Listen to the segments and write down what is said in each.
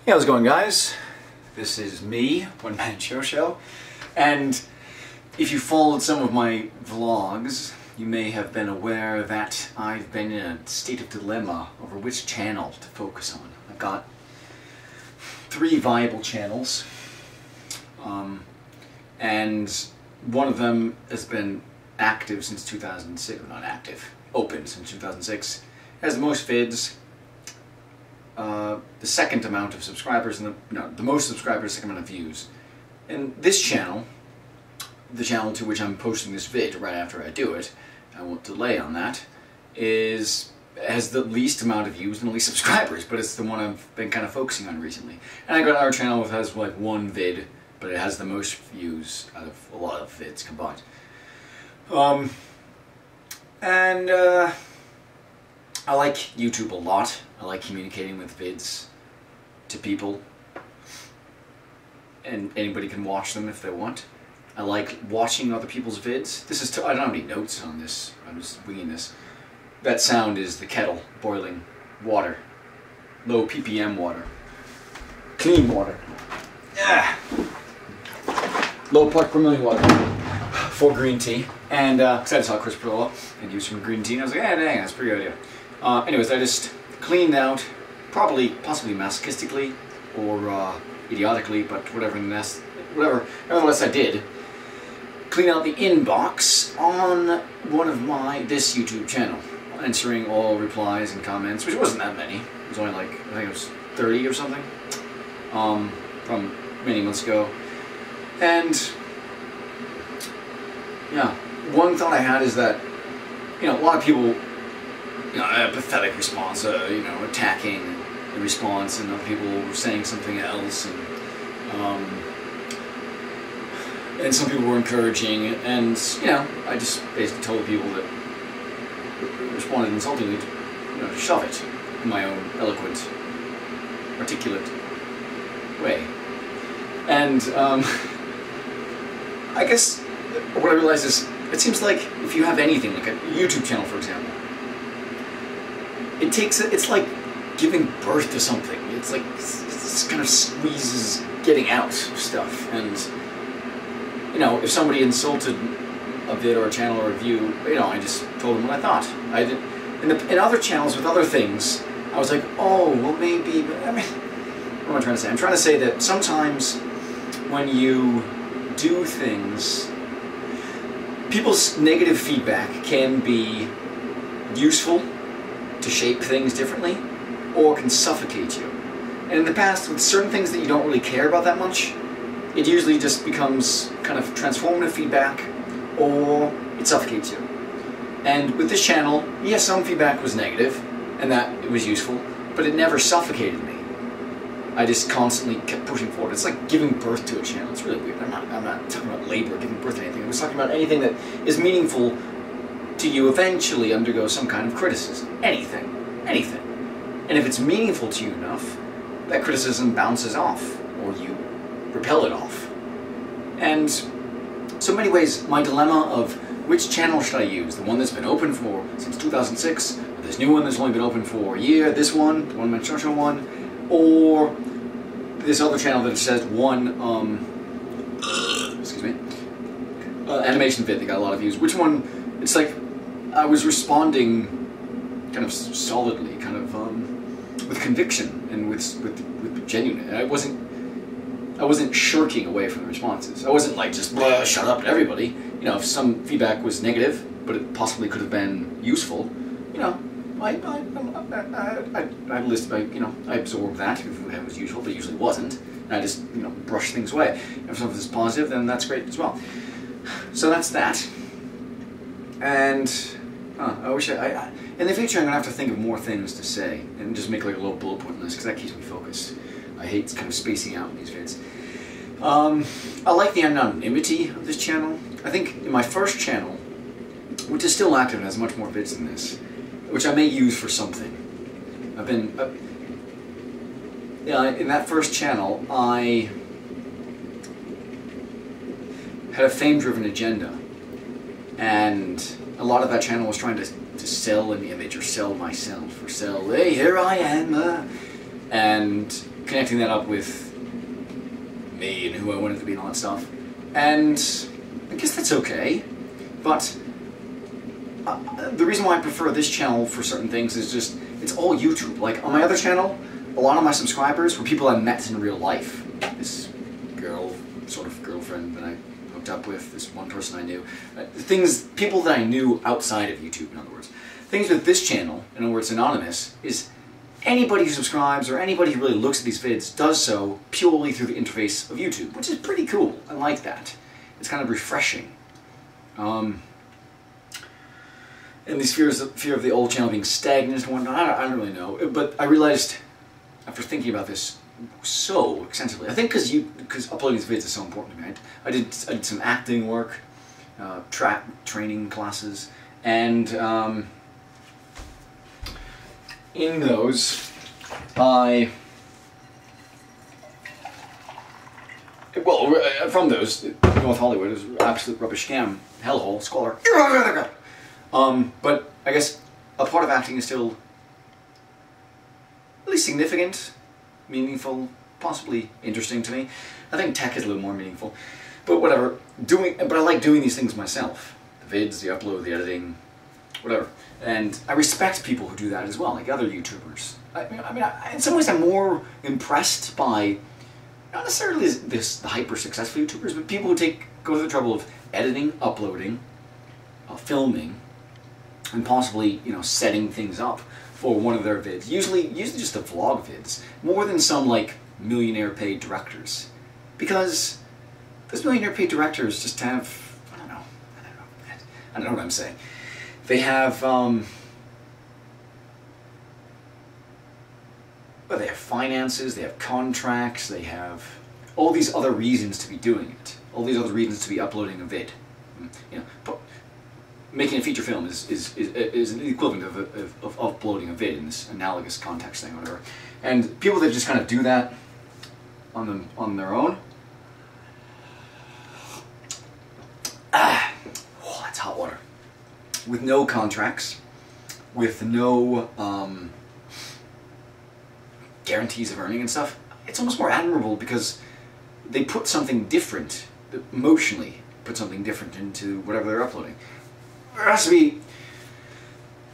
Hey, how's it going, guys? This is me, OneManShowShow, and if you followed some of my vlogs, you may have been aware that I've been in a state of dilemma over which channel to focus on. I've got 3 viable channels, and one of them has been active since 2006, not active, open since 2006, has the most vids, the second amount of subscribers, and the most subscribers, second amount of views. And this channel, the channel to which I'm posting this vid right after I do it, I won't delay on that, has the least amount of views and the least subscribers, but it's the one I've been kind of focusing on recently. And I got another channel that has like 1 vid, but it has the most views out of a lot of vids combined. I like YouTube a lot. I like communicating with vids to people, and anybody can watch them if they want. I like watching other people's vids. I don't have any notes on this, I'm just winging this. That sound is the kettle boiling water. Low ppm water. Clean water. Yeah. Low part per million water. For green tea. And because I saw Chris Pilot and use some green tea, and I was like, dang, that's a pretty good idea. Anyways, I just cleaned out, possibly masochistically, or idiotically, but whatever, nevertheless I did, clean out the inbox on one of this YouTube channel, answering all replies and comments, which wasn't that many. It was only like, I think it was 30 or something, from many months ago. And yeah, one thought I had is that, a lot of people, a pathetic response, attacking the response, and other people were saying something else, and some people were encouraging, and I just basically told people that responded insultingly to shove it in my own eloquent, articulate way. And I guess what I realized is, it seems like if you have anything, like a YouTube channel for example, it's like giving birth to something. It's like, it's kind of squeezes getting out stuff. And, if somebody insulted a vid or a channel or a view, I just told them what I thought. I did, in other channels with other things, I was like, oh, well maybe, what am I trying to say? I'm trying to say that sometimes when you do things, people's negative feedback can be useful to shape things differently, or can suffocate you. And in the past, with certain things that you don't really care about that much, it usually just becomes kind of transformative feedback, or it suffocates you. And with this channel, yes, some feedback was negative, and that it was useful, but it never suffocated me. I just constantly kept pushing forward. It's like giving birth to a channel. It's really weird. I'm not talking about labor, giving birth to anything. I was talking about anything that is meaningful to you eventually undergo some kind of criticism. Anything. And if it's meaningful to you enough, that criticism bounces off, or you repel it off. And so in many ways, my dilemma of which channel should I use? The one that's been open since 2006, or this new one that's only been open for a year, this one, the OneManShowShow one, or this other channel that says excuse me, animation vid that got a lot of views. Which one? It's like I was responding kind of solidly, kind of with conviction and with genuine. I wasn't shirking away from the responses. I wasn't like just shut up to everybody. If some feedback was negative, but it possibly could have been useful, I absorbed that if it was useful, but it usually wasn't. And I just, brush things away. If something is positive, then that's great as well. So that's that. And I wish in the future I'm gonna have to think of more things to say and just make like a little bullet point list, because that keeps me focused. I hate kind of spacing out in these vids. I like the anonymity of this channel. I think in my first channel, which is still active and has much more vids than this, which I may use for something. In that first channel, I had a fame-driven agenda, and a lot of that channel was trying to sell an image, or sell myself, or sell, hey, here I am, and connecting that up with me and who I wanted to be and all that stuff. And I guess that's okay, but the reason why I prefer this channel for certain things is just, it's all YouTube. Like, on my other channel, a lot of my subscribers were people I met in real life. This girl, sort of girlfriend that I hooked up with, this one person I knew. People that I knew outside of YouTube, in other words. Things with this channel, in other words, anonymous, is anybody who subscribes or anybody who really looks at these vids does so purely through the interface of YouTube, which is pretty cool. I like that. It's kind of refreshing. And these fear of the old channel being stagnant and whatnot, I don't really know. But I realized, after thinking about this so extensively, I think because uploading these vids is so important to me. I did some acting work, training classes, and in those, from those, North Hollywood is an absolute rubbish scam, hellhole, squalor. But I guess a part of acting is still really significant, meaningful, possibly interesting to me. I think tech is a little more meaningful, but whatever. But I like doing these things myself: the vids, the upload, the editing, whatever. And I respect people who do that as well, like other YouTubers. I mean, in some ways, I'm more impressed by not necessarily the hyper successful YouTubers, but people who go to the trouble of editing, uploading, filming, and possibly, you know, setting things up for one of their vids. Usually just the vlog vids, more than some like millionaire paid directors, because those millionaire paid directors just have I don't know what I'm saying. They have well, they have finances, they have contracts, they have all these other reasons to be doing it, all these other reasons to be uploading a vid. You know, making a feet film is the equivalent of uploading a vid in this analogous context thing, or whatever. And people that just kind of do that on their own. Oh, that's hot water. With no contracts, with no guarantees of earning and stuff, it's almost more admirable because they put something different, emotionally put something different into whatever they're uploading. There has to be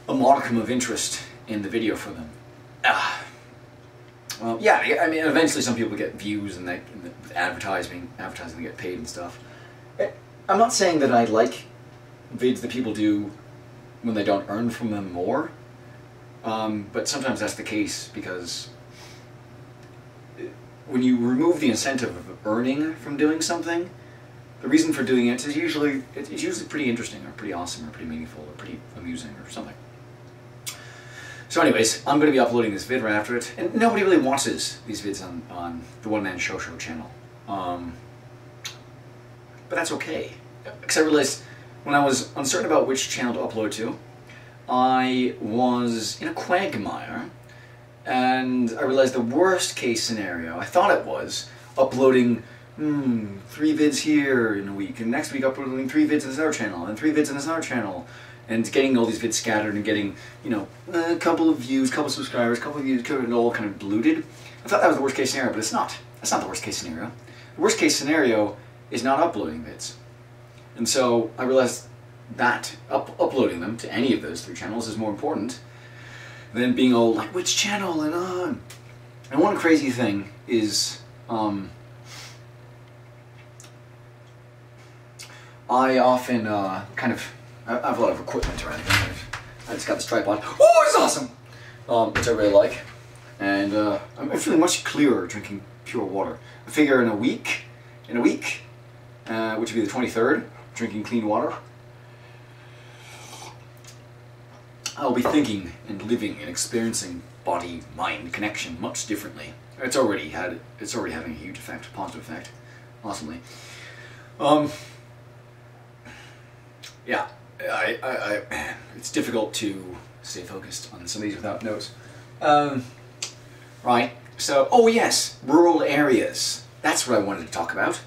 a modicum of interest in the video for them. Well, yeah, I mean, eventually some people get views and advertising they get paid and stuff. I'm not saying that I like vids that people do when they don't earn from them more, but sometimes that's the case because when you remove the incentive of earning from doing something, the reason for doing it is usually pretty interesting or pretty awesome or pretty meaningful or pretty amusing or something. So anyways, I'm going to be uploading this vid right after it, and nobody really watches these vids on the OneManShowShow channel. But that's okay, because I realized when I was uncertain about which channel to upload to, I was in a quagmire, and I realized the worst case scenario, I thought it was, uploading 3 vids here in a week, and next week uploading 3 vids in this other channel, and 3 vids in this other channel, and getting all these vids scattered and getting, you know, a couple of views, couple of subscribers, couple of views, and all kind of diluted. I thought that was the worst case scenario, but it's not. That's not the worst case scenario. The worst case scenario is not uploading vids. And so I realized that uploading them to any of those 3 channels is more important than being all like, which channel and on. And one crazy thing is, I often I have a lot of equipment around here. I just got this tripod. Oh, it's awesome! Which I really like. And I'm feeling much clearer drinking pure water. I figure in a week, which would be the 23rd, drinking clean water, I'll be thinking and living and experiencing body-mind connection much differently. It's already having a huge effect, positive effect, awesomely. Yeah, it's difficult to stay focused on some of these without notes. Right, so, oh yes, rural areas. That's what I wanted to talk about.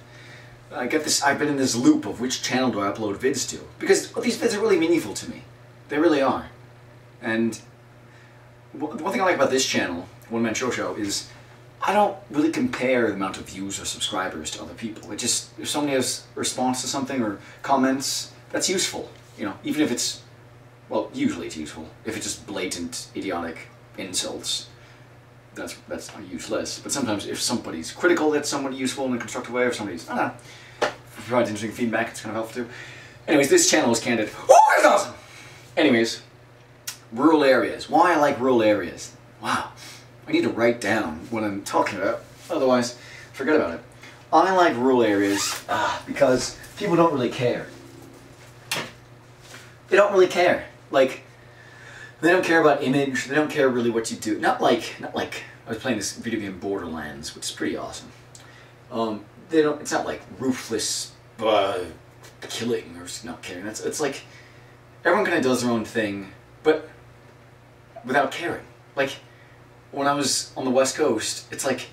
I've been in this loop of which channel do I upload vids to, because these vids are really meaningful to me. They really are. And one thing I like about this channel, OneManShowShow, is I don't really compare the amount of views or subscribers to other people. It just, if somebody has a response to something or comments, that's useful. You know, even if it's, well, usually it's useful. If it's just blatant, idiotic insults, that's not useless. But sometimes if somebody's critical, that's somewhat useful in a constructive way. If somebody's, I don't know, provides interesting feedback, it's kind of helpful too. Anyways, this channel is candid. Oh, it's awesome! Anyways, rural areas. Why I like rural areas. Wow. I need to write down what I'm talking about, otherwise forget about it. I like rural areas because people don't really care. They don't really care. Like, they don't care about image, they don't care really what you do. Not like I was playing this video game Borderlands, which is pretty awesome. It's not like ruthless killing or not caring. It's like, everyone kind of does their own thing, but without caring. Like, when I was on the West Coast, it's like,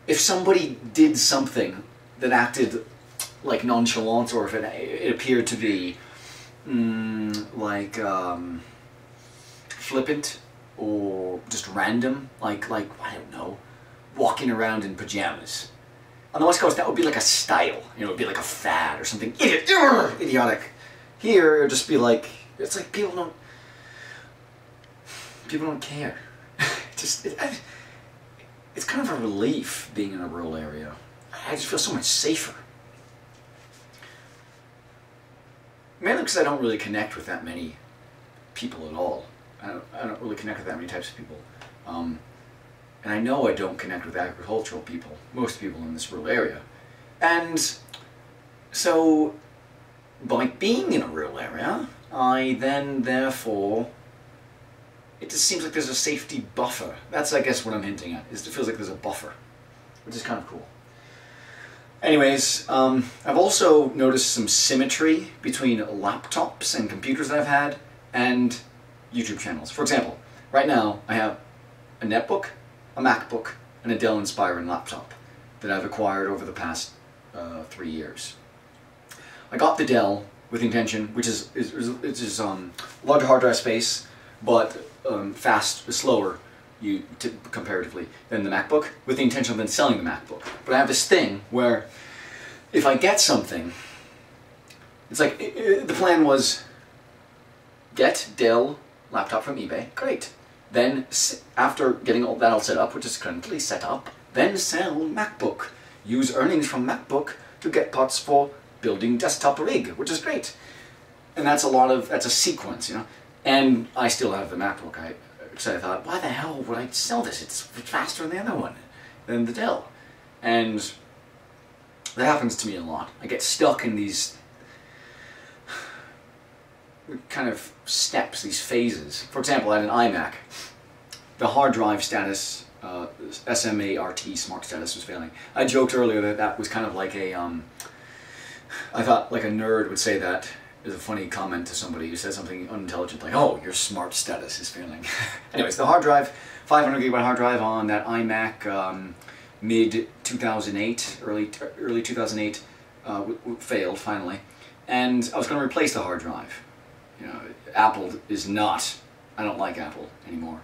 if somebody did something that acted like nonchalant, or if it appeared to be flippant or just random, like I don't know, walking around in pajamas. On the West Coast, that would be like a style, you know, it would be like a fad or something idiotic. Here, it would just be like, it's like people don't care. It's kind of a relief being in a rural area. I just feel so much safer. Mainly because I don't really connect with that many people at all. I don't really connect with that many types of people. And I know I don't connect with agricultural people, most people in this rural area. And so, by being in a rural area, I then, therefore, it just seems like there's a safety buffer. That's, I guess, what I'm hinting at, is it feels like there's a buffer, which is kind of cool. Anyways, I've also noticed some symmetry between laptops and computers that I've had and YouTube channels. For example, right now I have a netbook, a MacBook, and a Dell Inspiron laptop that I've acquired over the past 3 years. I got the Dell with the intention, which is larger hard drive space, but slower comparatively than the MacBook, with the intention of then selling the MacBook. But I have this thing where if I get something, it's like, the plan was get Dell laptop from eBay, great. Then, after getting all that all set up, which is currently set up, then sell MacBook. Use earnings from MacBook to get parts for building desktop rig, which is great. And that's a sequence, you know. And I still have the MacBook. So I thought, why the hell would I sell this? It's faster than the other one, than the Dell. And that happens to me a lot. I get stuck in these kind of steps, these phases. For example, I had an iMac. The hard drive status, SMART smart status was failing. I joked earlier that that was kind of like a, I thought like a nerd would say that is a funny comment to somebody who says something unintelligent, like, oh, your smart status is failing. Anyways, the hard drive, 500 gigabyte hard drive on that iMac mid-2008, early 2008, failed finally. And I was going to replace the hard drive. You know, Apple is not, I don't like Apple anymore.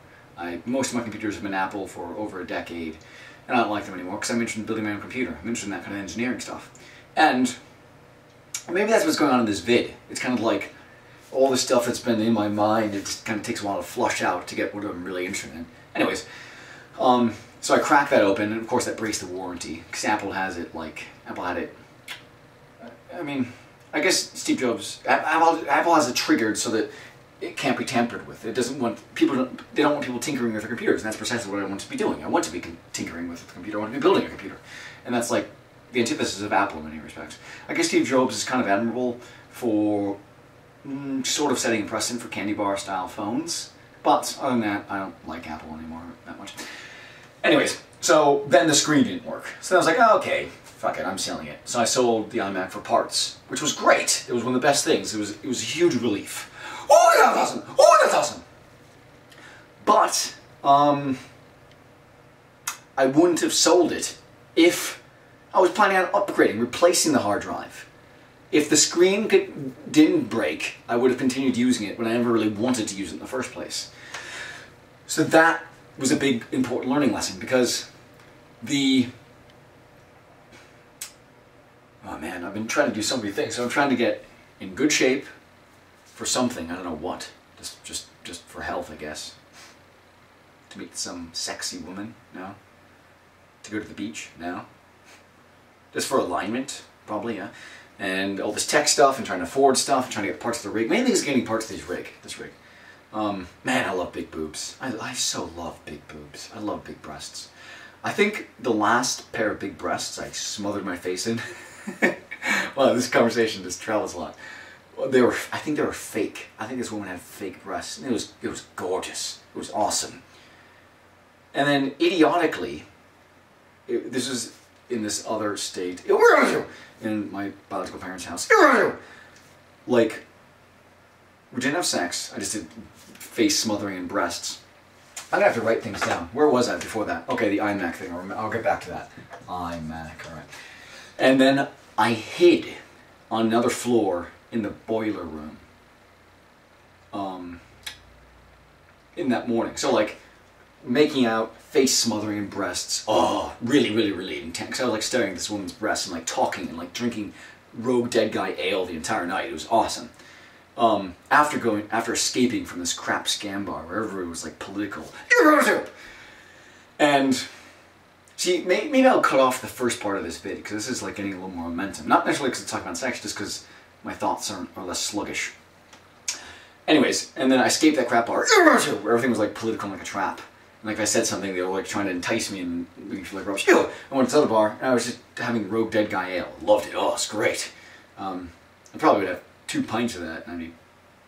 Most of my computers have been Apple for over a decade, and I don't like them anymore because I'm interested in building my own computer. I'm interested in that kind of engineering stuff. And maybe that's what's going on in this vid. It's kind of like all the stuff that's been in my mind, it just kind of takes a while to flush out to get what I'm really interested in. Anyways, so I cracked that open, and of course that breaks the warranty, because Apple has it, like, Apple had it, I mean, I guess Steve Jobs, Apple has it triggered so that it can't be tampered with. It doesn't want people, they don't want people tinkering with their computers, and that's precisely what I want to be doing. I want to be tinkering with the computer, I want to be building a computer. And that's like the antithesis of Apple in many respects. I guess Steve Jobs is kind of admirable for sort of setting a precedent for candy bar style phones, but other than that, I don't like Apple anymore that much. Anyways, so then the screen didn't work. So I was like, oh, okay, fuck it, I'm selling it. So I sold the iMac for parts, which was great. It was one of the best things. It was a huge relief. Oh, that's awesome! Oh, that's awesome! But I wouldn't have sold it if I was planning on upgrading, replacing the hard drive. If the screen didn't break, I would have continued using it when I never really wanted to use it in the first place. So that was a big, important learning lesson, because Oh man, I've been trying to do so many things. So I'm trying to get in good shape for something. I don't know what. Just for health, I guess. To meet some sexy woman? No. To go to the beach? No. Just for alignment? Probably, yeah. And all this tech stuff and trying to afford stuff and trying to get parts of the rig. Mainly is getting parts of this rig. Man, I love big boobs. I so love big boobs. I love big breasts. I think the last pair of big breasts I smothered my face in. Wow, this conversation just travels a lot. Well, I think they were fake. I think this woman had fake breasts. And it was gorgeous. It was awesome. And then idiotically, this was in this other state, in my biological parents' house. Like, we didn't have sex. I just did face smothering and breasts. I'm gonna have to write things down. Where was I before that? Okay, the imac thing. I'll get back to that. Imac, all right. And then I hid on another floor in the boiler room. In that morning. So like, making out, face smothering and breasts. Oh, really intense. I was like staring at this woman's breasts and like talking and like drinking Rogue Dead Guy ale the entire night. It was awesome. After escaping from this crap scam bar wherever it was like political. And see, maybe I'll cut off the first part of this vid because this is like getting a little more momentum. Not necessarily because it's talking about sex, just because my thoughts are less sluggish. Anyways, and then I escaped that crap bar where everything was like political and like a trap. And like if I said something, they were like trying to entice me and make me feel like rubbish. I went to the other bar and I was just having Rogue Dead Guy ale. Loved it. Oh, it's great. I probably would have 2 pints of that and I'd be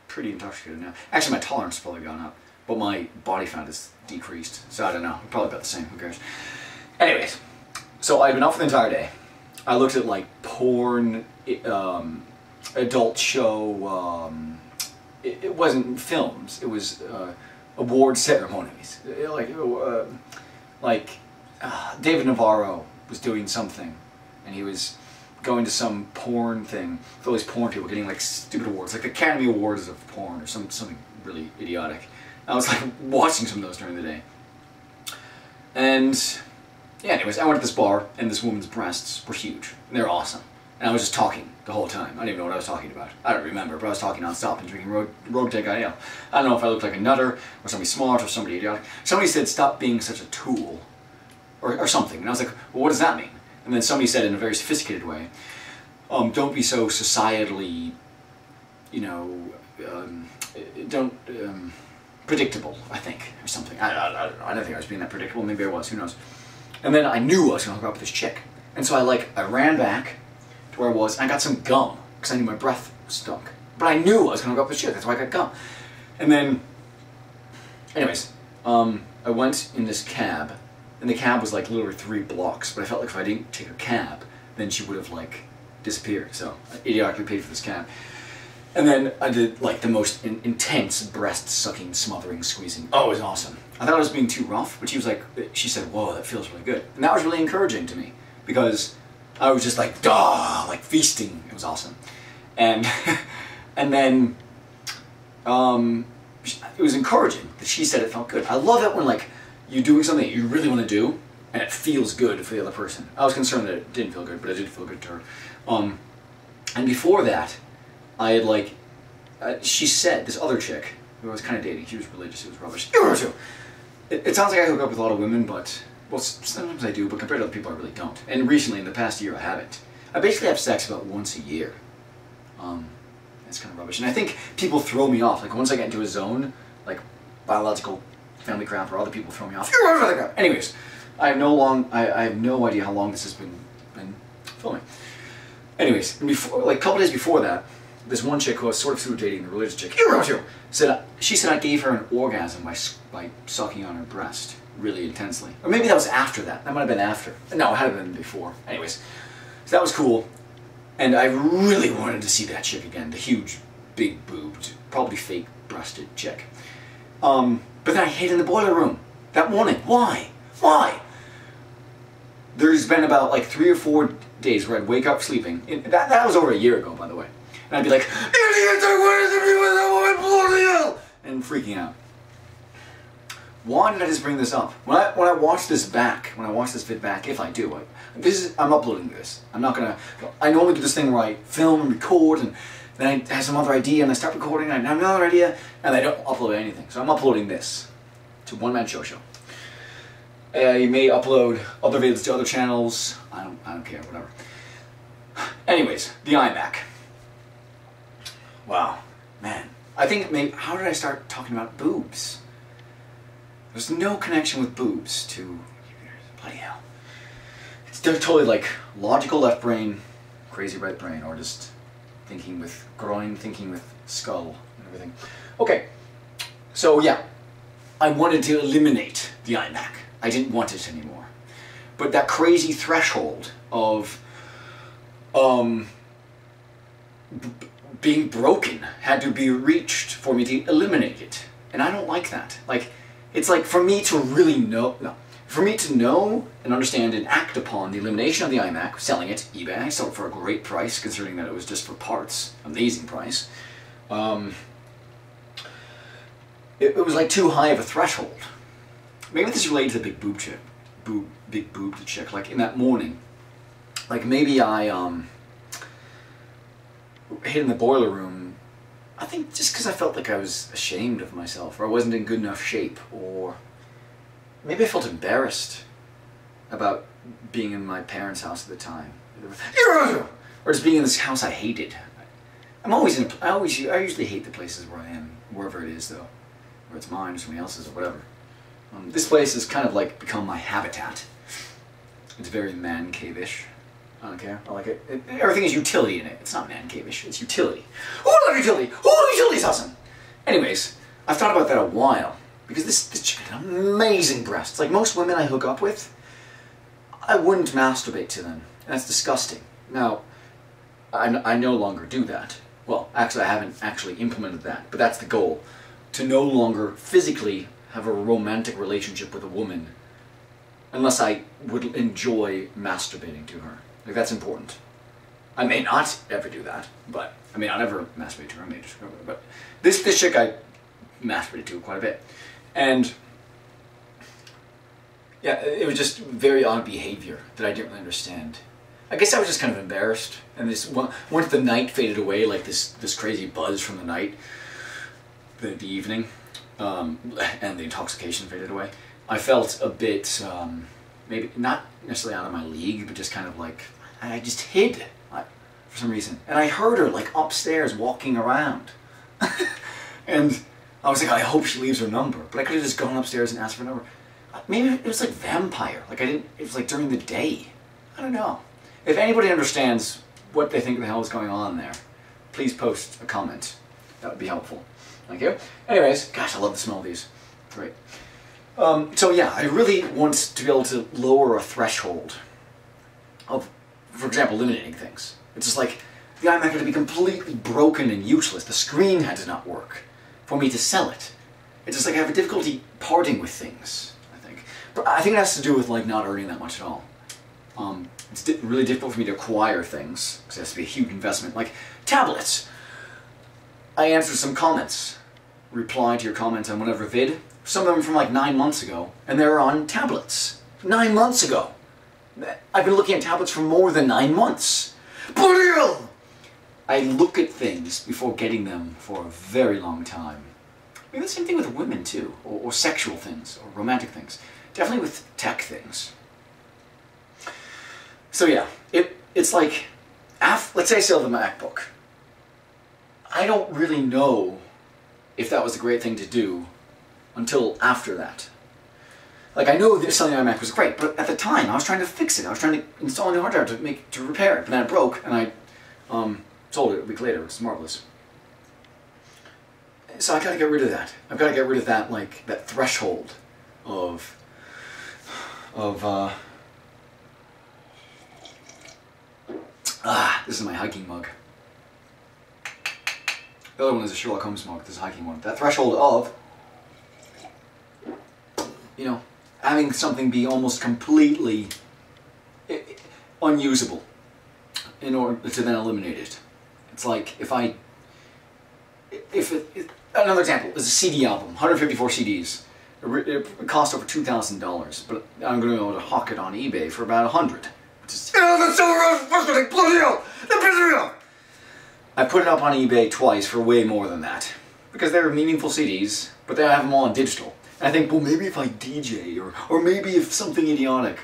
pretty intoxicated now. Actually, my tolerance has probably gone up, but my body fat has decreased. So I don't know. Probably about the same. Who cares? Anyways, so I'd been up for the entire day. I looked at like porn, adult show. It wasn't films. It was award ceremonies. David Navarro was doing something, and he was going to some porn thing. All these porn people getting like stupid awards, like the Academy Awards of porn or something really idiotic. And I was like watching some of those during the day. And yeah, anyways, I went to this bar and this woman's breasts were huge. And they were awesome. And I was just talking the whole time. I don't even know what I was talking about. I don't remember, but I was talking non-stop and drinking Rogue Dead Guy ale. I don't know if I looked like a nutter or somebody smart or somebody idiotic. Somebody said, "Stop being such a tool," or something. And I was like, well, what does that mean? And then somebody said in a very sophisticated way, don't be so societally, you know, predictable, I think, or something. I don't think I was being that predictable. Maybe I was, who knows. And then I knew I was going to hook up with this chick. And so I ran back to where I was, and I got some gum, because I knew my breath stunk. But I knew I was going to hook up with this chick, that's why I got gum. And then, anyways, I went in this cab, and the cab was like literally 3 blocks, but I felt like if I didn't take a cab, then she would have like disappeared. So I idiotically paid for this cab. And then I did like the most intense breast sucking, smothering, squeezing. Oh, it was awesome. I thought I was being too rough, but she said, whoa, that feels really good. And that was really encouraging to me, because I was just like, duh, like feasting. It was awesome. And and then it was encouraging that she said it felt good. I love it when like you're doing something that you really want to do, and it feels good for the other person. I was concerned that it didn't feel good, but it did feel good to her. And before that, I had like, she said, this other chick, who I was kind of dating, she was religious, it was rubbish. It sounds like I hook up with a lot of women, but, well, sometimes I do, but compared to other people, I really don't. And recently, in the past year, I haven't. I basically have sex about once a year. That's kind of rubbish. And I think people throw me off. Like, once I get into a zone, like biological family crap, or other people throw me off. Anyways, I have no idea how long this has been filming. Anyways, like a couple days before that, this one chick who I was sort of through dating, the religious chick, she said I gave her an orgasm by sucking on her breast really intensely. Or maybe that was after that. That might have been after. No, it had been before. Anyways, so that was cool. And I really wanted to see that chick again, the huge, big boobed, probably fake breasted chick. But then I hid in the boiler room that morning. Why? Why? There's been about like 3 or 4 days where I'd wake up sleeping. That was over a year ago, by the way. And I'd be like, idiots are going to be with that woman, bloody hell! And freaking out. Why did I just bring this up? When I watch this vid back, if I do, I'm uploading this. I'm not gonna. I normally do this thing where I film and record, and then I have some other idea, and I start recording, and I have another idea, and I don't upload anything. So I'm uploading this to OneManShowShow. You may upload other vids to other channels. I don't care. Whatever. Anyways, the iMac. Wow, man. I think maybe. How did I start talking about boobs? There's no connection with boobs to bloody hell. They're totally like logical left brain, crazy right brain, or just thinking with groin, thinking with skull and everything. Okay, so yeah, I wanted to eliminate the iMac. I didn't want it anymore. But that crazy threshold of being broken had to be reached for me to eliminate it. And I don't like that. Like, it's like for me to really know, for me to know and understand and act upon the elimination of the iMac, selling it, eBay, I sold it for a great price considering that it was just for parts, amazing price. It was like too high of a threshold. Maybe this is related to the big boob chick, big boobed chick, like in that morning. Like maybe I hid in the boiler room, I think just because I felt like I was ashamed of myself, or I wasn't in good enough shape, or maybe I felt embarrassed about being in my parents' house at the time, or just being in this house I hated. I usually hate the places where I am, wherever it is though, whether it's mine or somebody else's or whatever. This place has kind of like become my habitat. It's very man cave-ish. I don't care. I like it. Everything is utility in it. It's not man cave-ish. It's utility. Oh, I love utility. Oh, utility's awesome. Anyways, I've thought about that a while because this chick had amazing breasts. Like most women I hook up with, I wouldn't masturbate to them. And that's disgusting. Now, I no longer do that. Well, actually, I haven't actually implemented that, but that's the goal. To no longer physically have a romantic relationship with a woman unless I would enjoy masturbating to her. Like, that's important. I may not ever do that, but I mean, I'll never masturbate to her, I may just go with her, but this chick I masturbated to quite a bit. And yeah, it was just very odd behavior that I didn't really understand. I guess I was just kind of embarrassed, and this once the night faded away, like this crazy buzz from the night, the evening, and the intoxication faded away, I felt a bit, maybe not necessarily out of my league, but just kind of like, I just hid for some reason. And I heard her like upstairs walking around. And I was like, I hope she leaves her number. But I could have just gone upstairs and asked for her number. Maybe it was like vampire. Like it was like during the day. I don't know. If anybody understands what they think the hell is going on there, please post a comment. That would be helpful. Thank you. Anyways, gosh, I love the smell of these. Great. So yeah, I really want to be able to lower a threshold of, for example, eliminating things. It's just like the iMac had to be completely broken and useless. The screen had to not work for me to sell it. It's just like I have a difficulty parting with things, I think. But I think it has to do with like not earning that much at all. It's really difficult for me to acquire things because it has to be a huge investment. Like tablets. I answered some comments, replied to your comments on whatever vid. Some of them from like 9 months ago, and they're on tablets. 9 months ago. I've been looking at tablets for more than 9 months. Bloody hell! I look at things before getting them for a very long time. Maybe the same thing with women too, or sexual things, or romantic things. Definitely with tech things. So yeah, it's like, let's say I sell the MacBook. I don't really know if that was a great thing to do until after that. Like, I know that selling my Mac was great, but at the time I was trying to fix it. I was trying to install a new hard drive to repair it, but then it broke, and I sold it a week later. It's marvelous. So I gotta get rid of that. I've gotta get rid of that, like, that threshold of this is my hiking mug. The other one is a Sherlock Holmes mug, this is a hiking one. That threshold of, you know, having something be almost completely unusable in order to then eliminate it. It's like another example is a CD album, 154 CDs. It cost over $2,000, but I'm going to be able to hawk it on eBay for about $100. Which is, that's so frustrating! Bloody hell! That pisses me off! I put it up on eBay twice for way more than that. Because they're meaningful CDs, but they have them all on digital. And I think, well, maybe if I DJ, or maybe if something idiotic.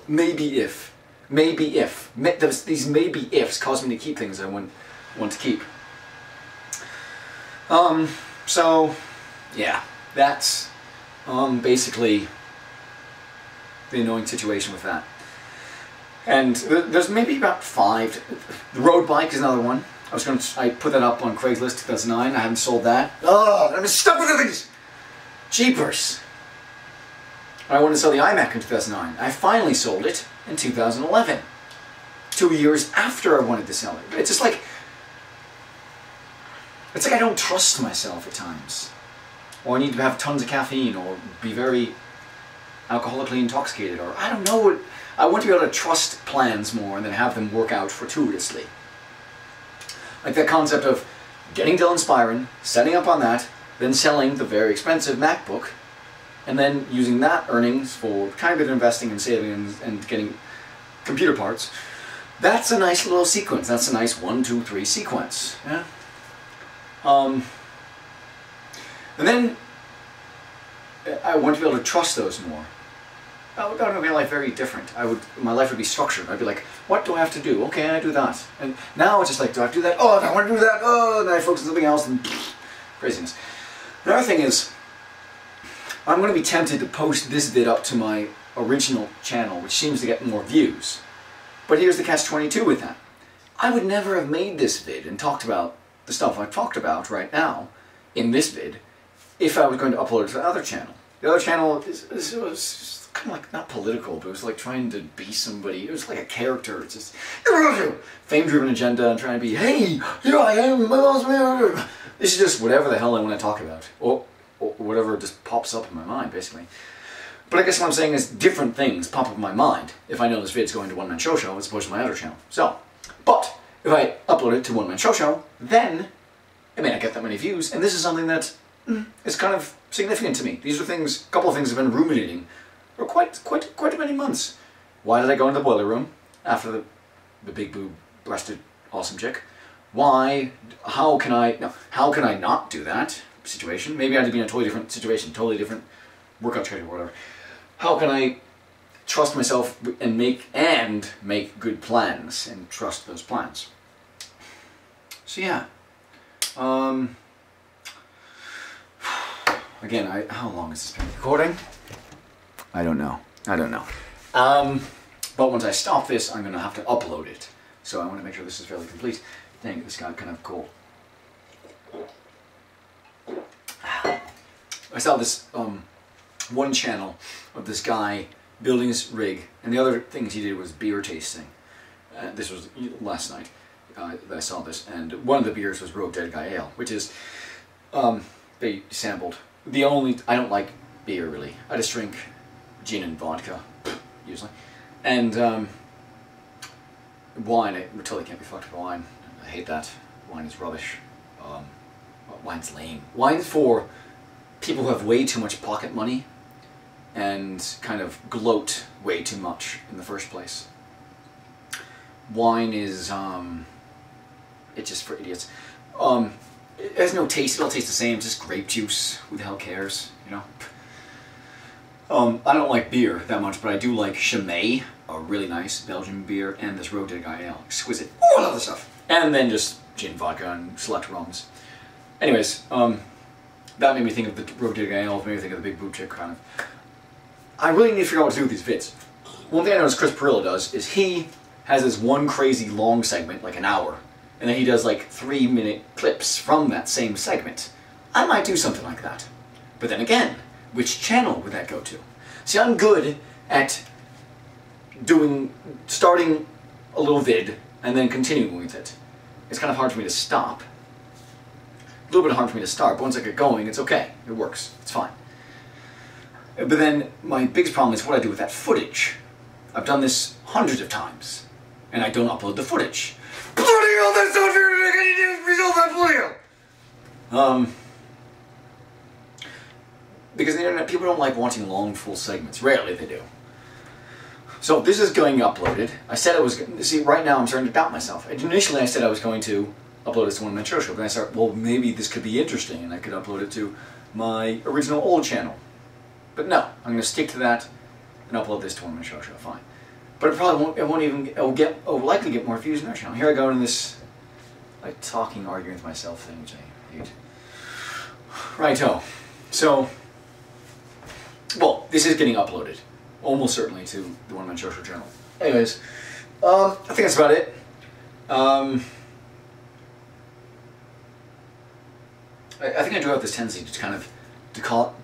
Maybe if. These maybe ifs cause me to keep things I want to keep. So, yeah, that's basically the annoying situation with that. And there's maybe about 5. The road bike is another one. I put that up on Craigslist 2009. I haven't sold that. Oh, I'm stuck with the things. Jeepers. I wanted to sell the iMac in 2009. I finally sold it in 2011. 2 years after I wanted to sell it. It's just like, it's like I don't trust myself at times. Or I need to have tons of caffeine, or be very alcoholically intoxicated, or I don't know what. I want to be able to trust plans more and then have them work out fortuitously. Like that concept of getting Dylan Spiron, setting up on that, then selling the very expensive MacBook, and then using that earnings for kind of bit of investing and saving and getting computer parts. That's a nice little sequence. That's a nice 1, 2, 3 sequence. Yeah. And then I want to be able to trust those more. That would make my life very different. My life would be structured. I'd be like, what do I have to do? Okay, I do that. And now it's just like, do I have to do that? Oh, I want to do that. Oh, and then I focus on something else, and craziness. Another thing is, I'm going to be tempted to post this vid up to my original channel, which seems to get more views. But here's the catch-22 with that. I would never have made this vid and talked about the stuff I've talked about right now in this vid if I was going to upload it to the other channel. The other channel was kind of like, not political, but it was like trying to be somebody. It was like a character. It's just fame-driven agenda and trying to be, hey, here I am, my boss man. This is just whatever the hell I want to talk about, or whatever just pops up in my mind, basically. But I guess what I'm saying is different things pop up in my mind if I know this vid's going to OneManShowShow as opposed to my other channel. So, but if I upload it to OneManShowShow, then it may not get that many views, and this is something that is kind of significant to me. These are things, a couple of things I've been ruminating for quite many months. Why did I go into the boiler room after the big boob breasted awesome chick? Why? How can I not do that situation? Maybe I had to be in a totally different situation, totally different workout schedule or whatever. How can I trust myself and make good plans and trust those plans? So yeah. Again, how long has this been recording? I don't know. But once I stop this, I'm going to have to upload it. So I want to make sure this is fairly complete. Dang, this got kind of cold. I saw this one channel of this guy building his rig, and the other things he did was beer tasting. This was last night that I saw this, and one of the beers was Rogue Dead Guy Ale, which is they sampled. I don't like beer really. I just drink gin and vodka usually, and wine. I totally can't be fucked with wine. I hate that. Wine is rubbish. Wine's lame. Wine's for people who have way too much pocket money and kind of gloat way too much in the first place. Wine is, it's just for idiots. It has no taste, it all tastes the same, it's just grape juice. Who the hell cares, you know? I don't like beer that much, but I do like Chimay, a really nice Belgian beer, and this Rogue Dead Guy Ale. Exquisite. Oh, I love this stuff. And then just gin, vodka, and select rums. Anyways, that made me think of the Rogue Dead Guy Ale, made me think of the big boob chick, kind of. I really need to figure out what to do with these vids. One thing I noticed Chris Perillo does is he has this one crazy long segment, like an hour, and then he does like 3-minute clips from that same segment. I might do something like that. But then again, which channel would that go to? See, I'm good at starting a little vid and then continuing with it. It's kind of hard for me to stop. A little bit hard for me to start, but once I get going, it's okay. It works. It's fine. But then my biggest problem is what I do with that footage. I've done this hundreds of times, and I don't upload the footage. Bloody hell, that's so infuriating! I need to resolve that video! because the internet, people don't like watching long, full segments. Rarely they do. So this is going uploaded. I said I was, see, right now I'm starting to doubt myself. Initially I said I was going to upload it to One Man Show Show, but then I started, well, maybe this could be interesting and I could upload it to my original old channel. But no, I'm going to stick to that and upload this to One Man Show Show, fine. But it probably won't, it will likely get more views in our channel. Here I go in this, like, talking, arguing with myself thing, which I hate. Righto. So, well, this is getting uploaded. Almost certainly to the One Man Show Show channel. Anyways, I think that's about it. I think I do have this tendency to kind of,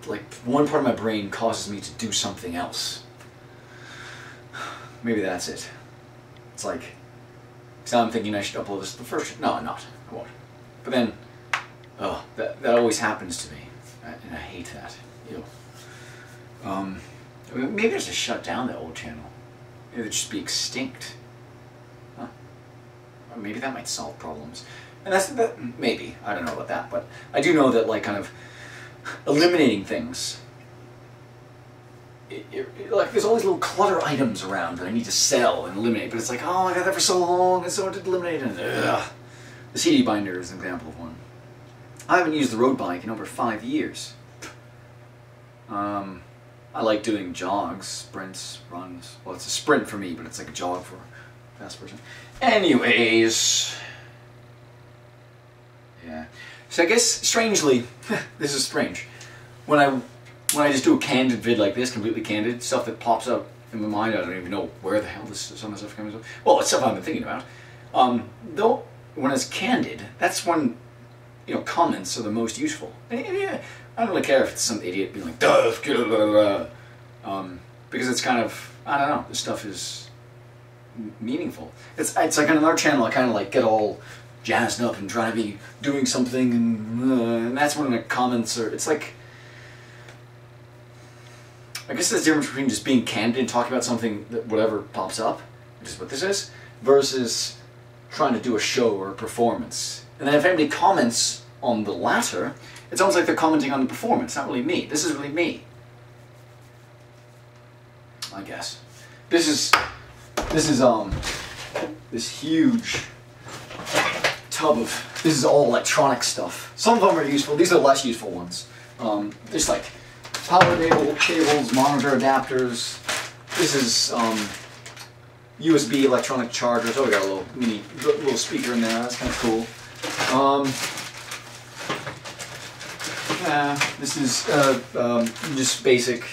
like, one part of my brain causes me to do something else. Maybe that's it. It's like, because now I'm thinking I should upload this to the first. No, I'm not. I won't. But then, oh, that always happens to me, and I hate that. Ew. I mean, maybe I should shut down that old channel. Maybe it'd just be extinct. Huh. Or maybe that might solve problems. And that, maybe. I don't know about that, but I do know that, like, kind of eliminating things. Like, there's all these little clutter items around that I need to sell and eliminate, but it's like, oh, I got that for so long, and so hard to eliminate, and ugh. The CD binder is an example of one. I haven't used the road bike in over 5 years. I like doing jogs, sprints, runs. Well, it's a sprint for me, but it's like a jog for a fast person. Anyways. Yeah. So I guess, strangely, this is strange. When I just do a candid vid like this, completely candid, stuff that pops up in my mind, I don't even know where the hell some of the stuff comes from. Well, it's stuff I've been thinking about. Though, when it's candid, that's when, you know, comments are the most useful. And, I don't really care if it's some idiot being like, duh, blah, blah, because it's kind of, I don't know, this stuff is meaningful. It's like on another channel I kind of like get all jazzed up and try to be doing something, and that's when the comments are, it's like, I guess there's a difference between just being candid and talking about something, that whatever pops up, which is what this is, versus trying to do a show or a performance. And then if anybody comments on the latter, it's almost like they're commenting on the performance, not really me. This is really me, I guess. This is this huge tub of, this is all electronic stuff. Some of them are useful, these are the less useful ones. There's like power cables, monitor adapters. This is USB electronic chargers. Oh, we got a little speaker in there, that's kind of cool. This is just basic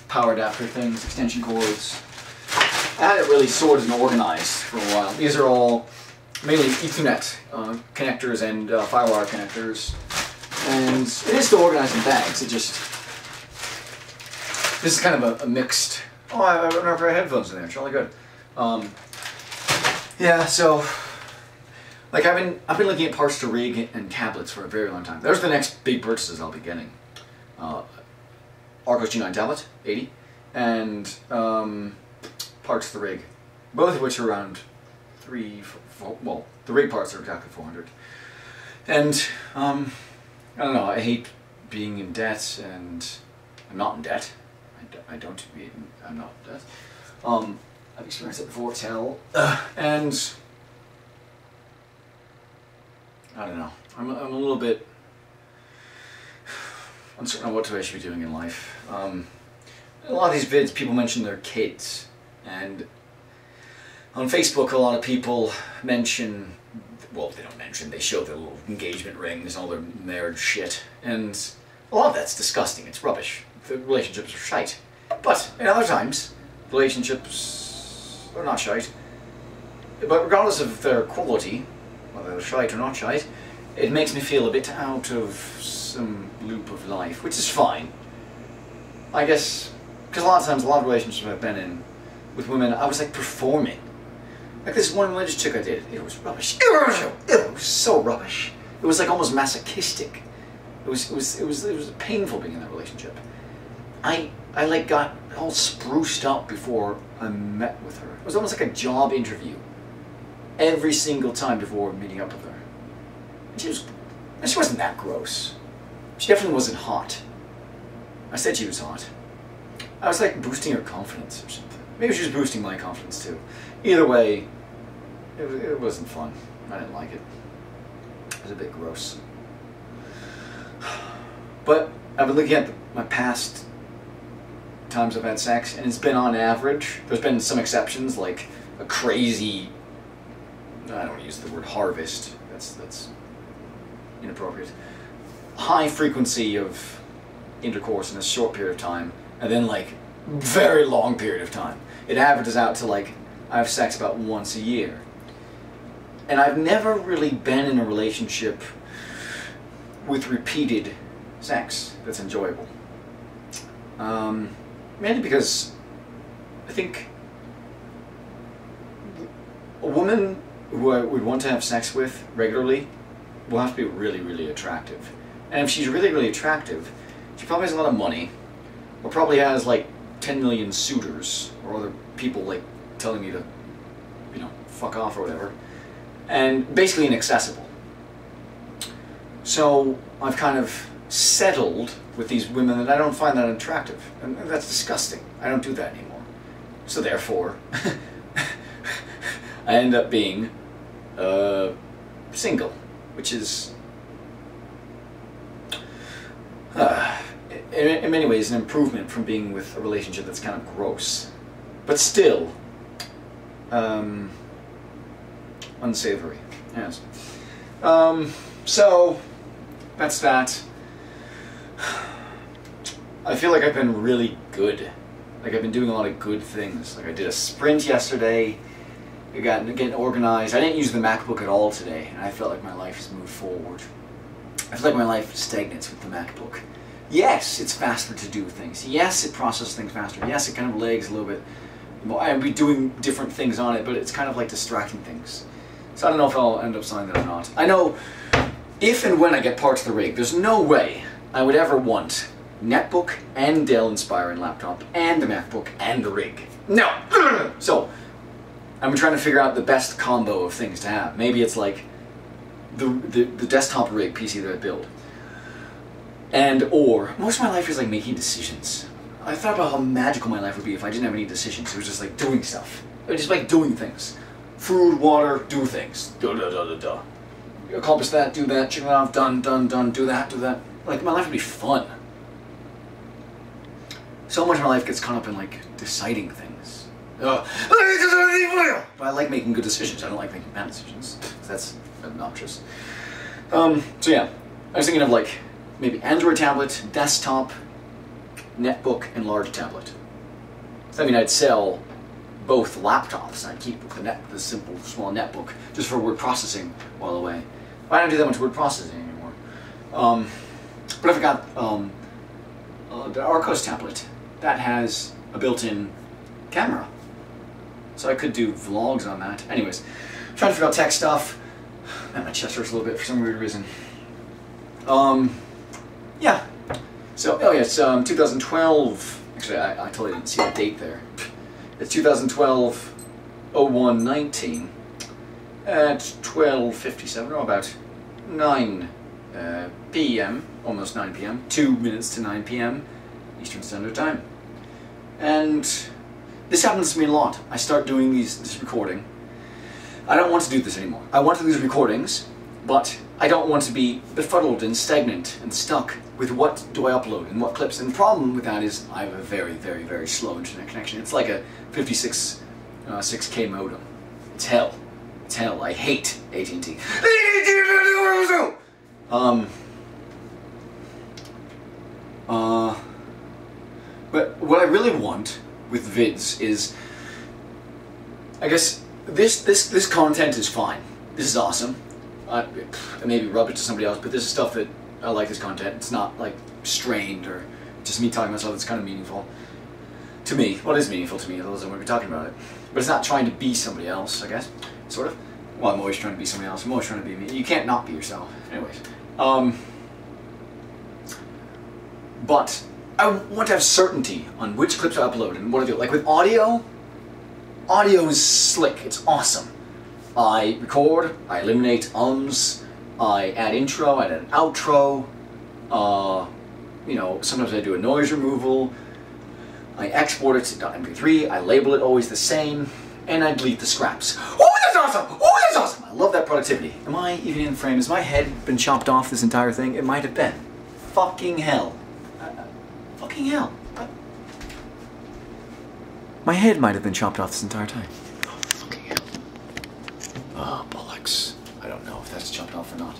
power adapter things, extension cords. I had it really sorted and organized for a while. These are all mainly Ethernet connectors and Firewire connectors. And it is still organized in bags, it just... This is kind of a mixed... Oh, I have a pair of headphones in there, it's really good. Yeah, so... Like, I've been looking at parts to rig and tablets for a very long time. Those are the next big purchases I'll be getting. Argos G9 tablet, 80, and parts to the rig, both of which are around 4, well, the rig parts are exactly 400. And, I don't know, I hate being in debt, and I'm not in debt. I'm not in debt. I've experienced it before, it's hell. And... I don't know. I'm a little bit uncertain on what I should be doing in life. A lot of these vids, people mention their kids, and on Facebook a lot of people mention, well, they don't mention, they show their little engagement rings and all their marriage shit, and a lot of that's disgusting, it's rubbish. The relationships are shite. But in other times, relationships are not shite. But regardless of their quality, whether they're shite or not shite, it makes me feel a bit out of some loop of life, which is fine. I guess, because a lot of times, a lot of relationships I've been in with women, I was like performing. Like this one religious chick I did, it was rubbish. It was so rubbish. It was like almost masochistic. It was painful being in that relationship. I like got all spruced up before I met with her. It was almost like a job interview. Every single time before meeting up with her. And she wasn't that gross. She definitely wasn't hot. I said she was hot. I was like boosting her confidence or something. Maybe she was boosting my confidence too. Either way, it wasn't fun. I didn't like it. It was a bit gross. But I've been looking at my past times I've had sex, and it's been on average. There's been some exceptions, like a crazy, I don't want to use the word harvest, that's inappropriate, high frequency of intercourse in a short period of time, and then like very long period of time. It averages out to like, I have sex about once a year. And I've never really been in a relationship with repeated sex that's enjoyable. Mainly because I think a woman who I would want to have sex with regularly will have to be really, really attractive. And if she's really, really attractive, she probably has a lot of money, or probably has like 10 million suitors, or other people like telling me to, you know, fuck off or whatever, and basically inaccessible. So I've kind of settled with these women that I don't find that attractive, and that's disgusting. I don't do that anymore. So therefore, I end up being single, which is in many ways an improvement from being with a relationship that's kind of gross, but still unsavory. Yes. So that's that. I feel like I've been really good. Like I've been doing a lot of good things. Like I did a sprint yesterday. I got getting organized. I didn't use the MacBook at all today, and I felt like my life has moved forward. I feel like my life stagnates with the MacBook. Yes, it's faster to do things. Yes, it processes things faster. Yes, it kind of lags a little bit. I'll be doing different things on it, but it's kind of like distracting things. So I don't know if I'll end up selling that or not. I know if and when I get parts of the rig, there's no way I would ever want netbook and Dell Inspiron laptop and the MacBook and the rig. No! So I'm trying to figure out the best combo of things to have. Maybe it's like the desktop rig PC that I build. Or most of my life is like making decisions. I thought about how magical my life would be if I didn't have any decisions. It was just like doing stuff. It was just like doing things. Food, water, do things. Accomplish that, do that, check it off, done, do that, do that. Like, my life would be fun. So much of my life gets caught up in like deciding things. But I like making good decisions. I don't like making bad decisions. That's obnoxious. So yeah, I was thinking of like maybe Android tablet, desktop, netbook, and large tablet. So I mean, I'd sell both laptops. I'd keep the simple small netbook just for word processing while away. I don't do that much word processing anymore. But I've got the Arcos tablet that has a built-in camera, so I could do vlogs on that. Anyways, trying to figure out tech stuff. Man, my chest hurts a little bit for some weird reason. Yeah. So, oh yeah, it's 2012. Actually, I totally didn't see the date there. It's 2012 01/19 at 12:57, or about 9 p.m., almost 9 p.m., 2 minutes to 9 p.m. Eastern Standard Time. And this happens to me a lot. I start doing this recording. I don't want to do this anymore. I want to do these recordings, but I don't want to be befuddled and stagnant and stuck with what do I upload and what clips. And the problem with that is I have a very, very, very slow internet connection. It's like a 56 6K modem. It's hell. It's hell. I hate AT&T. But what I really want with vids is, I guess this content is fine. This is awesome. I maybe rub it to somebody else, but this is stuff that I like. This content. It's not like strained or just me talking about stuff that's kind of meaningful to me. Well, it is meaningful to me, otherwise I wouldn't be talking about it. But it's not trying to be somebody else, I guess. Sort of. Well, I'm always trying to be somebody else. I'm always trying to be me. You can't not be yourself. Anyways. But I want to have certainty on which clips I upload and what I do. Like with audio is slick. It's awesome. I record, I eliminate ums, I add intro, I add an outro, you know, sometimes I do a noise removal, I export it to .mp3, I label it always the same, and I delete the scraps. Oh, that's awesome! Oh, that's awesome! I love that productivity. Am I even in frame? Has my head been chopped off this entire thing? It might have been. Fucking hell. Fucking hell. My head might have been chopped off this entire time. Oh, fucking hell. Oh, bollocks. I don't know if that's chopped off or not.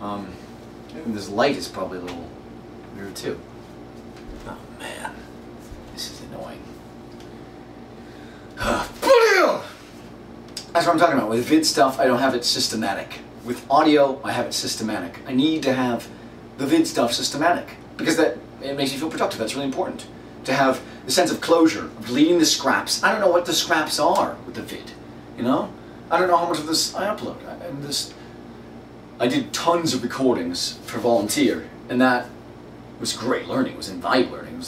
And this light is probably a little weird too. Oh man, this is annoying. That's what I'm talking about. With vid stuff, I don't have it systematic. With audio, I have it systematic. I need to have the vid stuff systematic because it makes you feel productive. That's really important. To have the sense of closure, of deleting the scraps. I don't know what the scraps are with the vid, you know? I don't know how much of this I upload. I did tons of recordings for volunteer, and that was great learning. It was invaluable learning.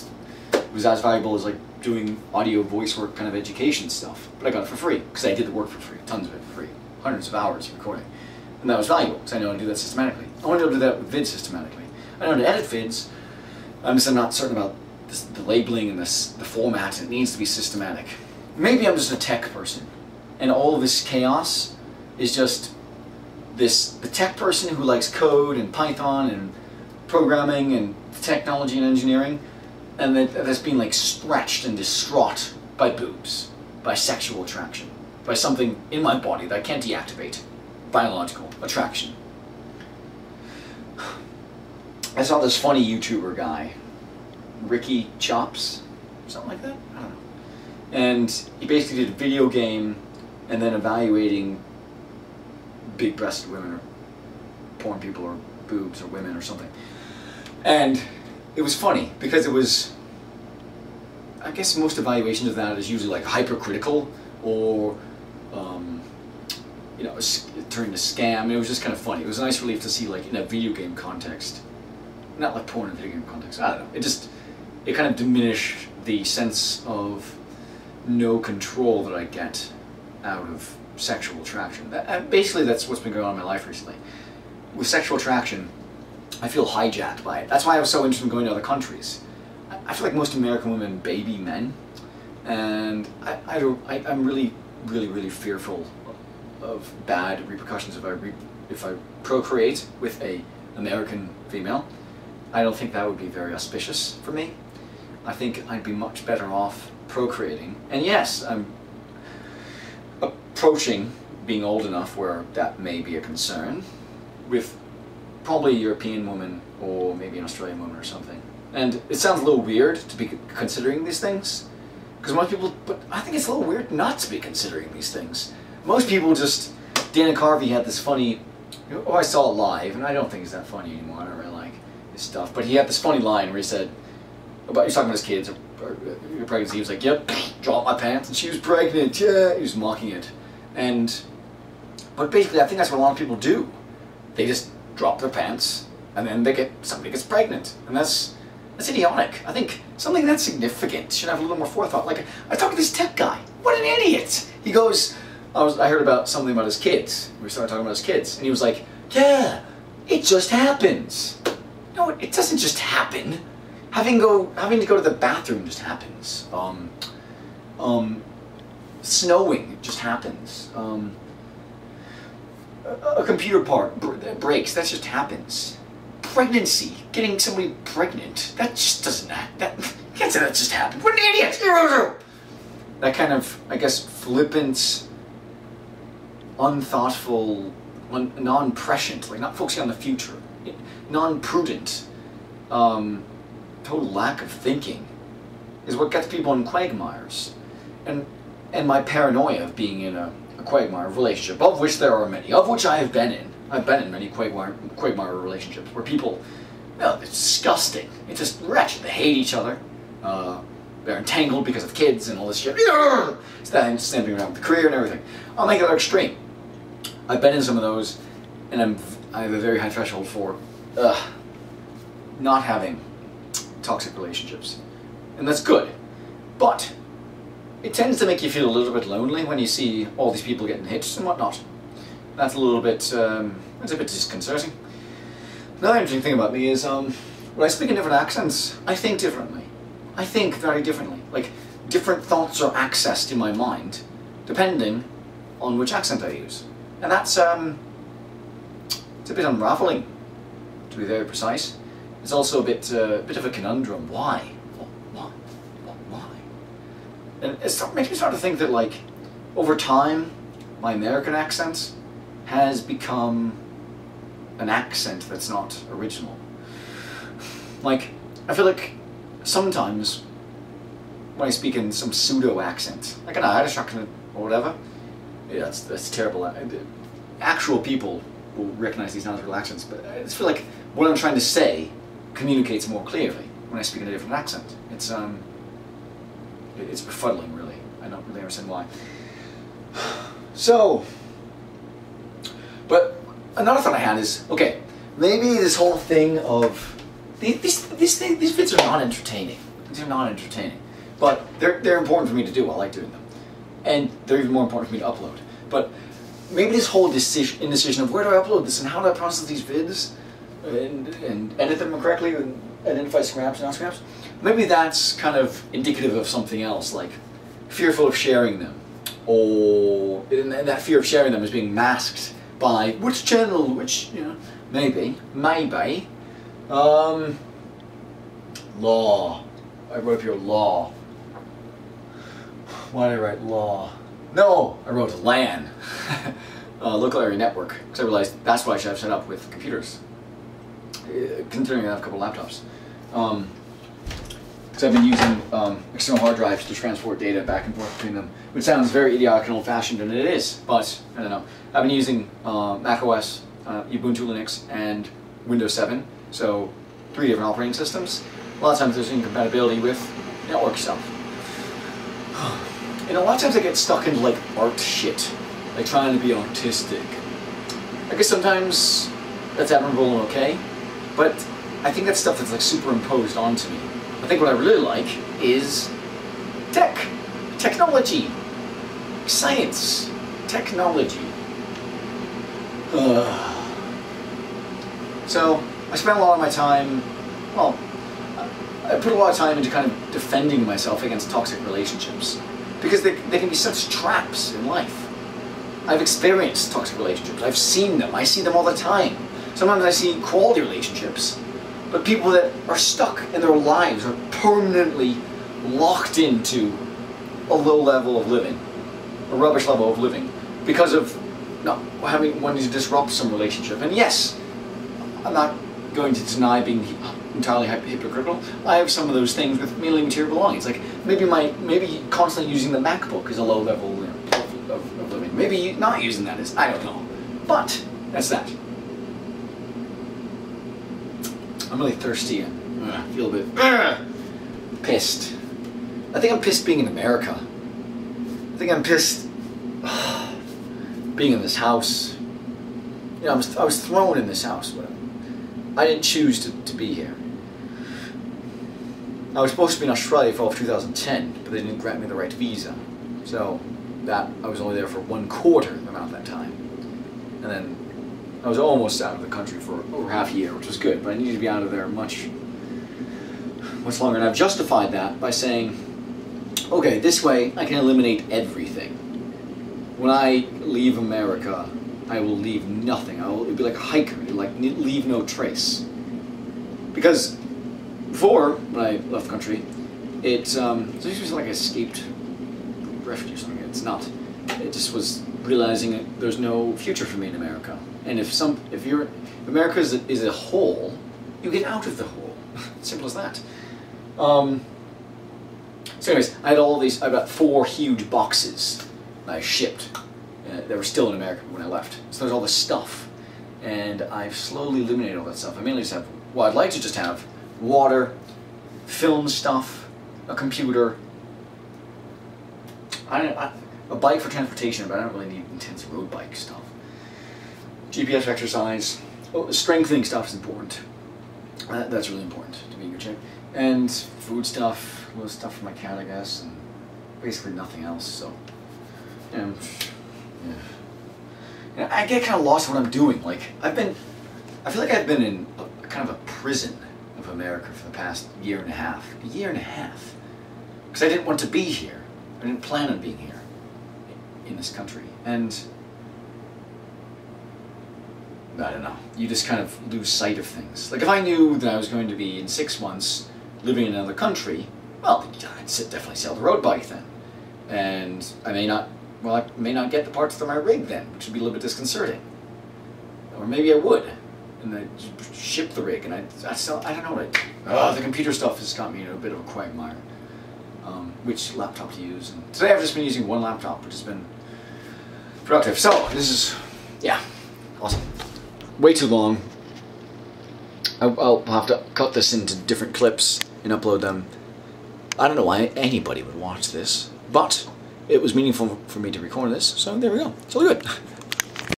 It was as valuable as like doing audio voice work kind of education stuff. But I got it for free, because I did the work for free, tons of it for free. Hundreds of hours of recording. And that was valuable, because I know how to do that systematically. I want to be able to do that with vids systematically. I know how to edit vids. I'm just not certain about the labeling and the format, and it needs to be systematic. Maybe I'm just a tech person, and all of this chaos is just the tech person who likes code and Python and programming and technology and engineering, and that's being like stretched and distraught by boobs, by sexual attraction, by something in my body that I can't deactivate, biological attraction. I saw this funny YouTuber guy, Ricky Chops, something like that? I don't know. And he basically did a video game and then evaluating big-breasted women or porn people or boobs or women or something. And it was funny because it was, I guess most evaluations of that is usually like hypercritical or, you know, turning to scam. It was just kind of funny. It was a nice relief to see like in a video game context. Not like porn in a video game context. I don't know. It kind of diminished the sense of no control that I get out of sexual attraction. Basically, that's what's been going on in my life recently. With sexual attraction, I feel hijacked by it. That's why I was so interested in going to other countries. I feel like most American women baby men, and I'm really, really, really fearful of bad repercussions if I procreate with an American female. I don't think that would be very auspicious for me. I think I'd be much better off procreating. And yes, I'm approaching being old enough where that may be a concern with probably a European woman or maybe an Australian woman or something. And it sounds a little weird to be considering these things, because most people, but I think it's a little weird not to be considering these things. Most people just, Dana Carvey had this funny, oh, I saw it live, and I don't think he's that funny anymore, I don't really like his stuff, but he had this funny line where he said, he's talking about his kids, or pregnancy, he was like, yep, dropped my pants, and she was pregnant, yeah, he was mocking it. But basically I think that's what a lot of people do. They just drop their pants, and then somebody gets pregnant, and that's idiotic. I think something that's significant should have a little more forethought. Like, I talked to this tech guy, what an idiot! He goes, I heard about something about his kids, we started talking about his kids, and he was like, yeah, it just happens. No, it doesn't just happen. Having to go to the bathroom just happens. Snowing just happens. A computer part breaks, that just happens. Pregnancy, getting somebody pregnant, that just doesn't happen. You can't say that just happened. What an idiot! That kind of, I guess, flippant, unthoughtful, non-prescient, like not focusing on the future, non-prudent, total lack of thinking is what gets people in quagmires. And my paranoia of being in a quagmire relationship, of which there are many, of which I have been in. I've been in many quagmire relationships where people, it's disgusting. It's just wretched. They hate each other. They're entangled because of kids and all this shit. Stamping around with the career and everything. I'll make it extreme. I've been in some of those, and I have a very high threshold for not having toxic relationships. And that's good. But it tends to make you feel a little bit lonely when you see all these people getting hitched and whatnot. That's a little bit, that's a bit disconcerting. Another interesting thing about me is, when I speak in different accents, I think differently. I think very differently. Like, different thoughts are accessed in my mind, depending on which accent I use. And that's, it's a bit unraveling, to be very precise. It's also a bit of a conundrum. Why? Why? And it makes me start to think that, like, over time, my American accent has become an accent that's not original. Like, I feel like sometimes when I speak in some pseudo accent, like an Irish accent or whatever, yeah, that's terrible. Actual people will recognize these non-real accents, but I just feel like what I'm trying to say communicates more clearly when I speak in a different accent. It's befuddling, really. I don't really understand why. So, but another thought I had is, okay, maybe this whole thing of these vids are not entertaining. These are not entertaining, but they're important for me to do. I like doing them, and they're even more important for me to upload. But maybe this whole indecision of where do I upload this and how do I process these vids and edit them correctly and identify scraps and not scraps, maybe that's kind of indicative of something else, like fearful of sharing them, or and that fear of sharing them is being masked by which channel, which, you know, maybe. Law. I wrote here law. Why did I write law? No, I wrote LAN. Local area network, because I realized that's what I should have set up with computers, considering I have a couple laptops. Because I've been using external hard drives to transport data back and forth between them, which sounds very idiotic and old-fashioned, and it is, but I don't know. I've been using Mac OS, Ubuntu Linux, and Windows 7, so 3 different operating systems. A lot of times there's incompatibility with network stuff. And a lot of times I get stuck into like art shit, like trying to be artistic. I guess sometimes that's admirable and okay, but I think that's stuff that's like superimposed onto me. I think what I really like is technology, science, technology. So I spent a lot of my time, well, I put a lot of time into kind of defending myself against toxic relationships, because they can be such traps in life. I've experienced toxic relationships, I've seen them, I see them all the time. Sometimes I see quality relationships, but people that are stuck in their lives are permanently locked into a low level of living, a rubbish level of living, because of not wanting to disrupt some relationship. And yes, I'm not going to deny being entirely hypocritical. I have some of those things with mainly material belongings. Like maybe constantly using the MacBook is a low level, you know, of living. Maybe not using that is, I don't know. But that's that. I'm really thirsty and feel a bit pissed. I think I'm pissed being in America. I think I'm pissed being in this house. You know, I was thrown in this house. I didn't choose to be here. I was supposed to be in Australia for all of 2010, but they didn't grant me the right visa. So that I was only there for 1/4 the amount of that time. And then I was almost out of the country for over half a year, which was good, but I needed to be out of there much longer. And I've justified that by saying, okay, this way I can eliminate everything. When I leave America, I will leave nothing. It'll be like a hiker, like leave no trace. Because before, when I left the country, it's usually like I escaped refugee or something. It's not. It just was realizing that there's no future for me in America. And if America is a hole, you get out of the hole. Simple as that. So anyways, I got 4 huge boxes that I shipped. That were still in America when I left. So there's all this stuff. And I've slowly eliminated all that stuff. I mainly just have, well, I'd like to just have water, film stuff, a computer, a bike for transportation, but I don't really need intense road bike stuff. GPS for exercise. Oh, strengthening stuff is important. That's really important to be in good shape. And food stuff, a little stuff for my cat, I guess, and basically nothing else. So, yeah. I get kind of lost in what I'm doing. Like I feel like I've been in kind of a prison of of America for the past year and a half. A year and a half. Because I didn't want to be here. I didn't plan on being here in this country. And I don't know. You just kind of lose sight of things. Like if I knew that I was going to be in 6 months living in another country, well, I'd definitely sail the road bike then. And I may not get the parts to my rig then, which would be a little bit disconcerting. Or maybe I would. And I'd ship the rig, and I don't know. The computer stuff has got me in a bit of a quagmire. Which laptop to use. And today I've just been using one laptop, which has been productive. So, this is, yeah, awesome. Way too long. I'll have to cut this into different clips and upload them. I don't know why anybody would watch this, but it was meaningful for me to record this, so there we go. It's all good.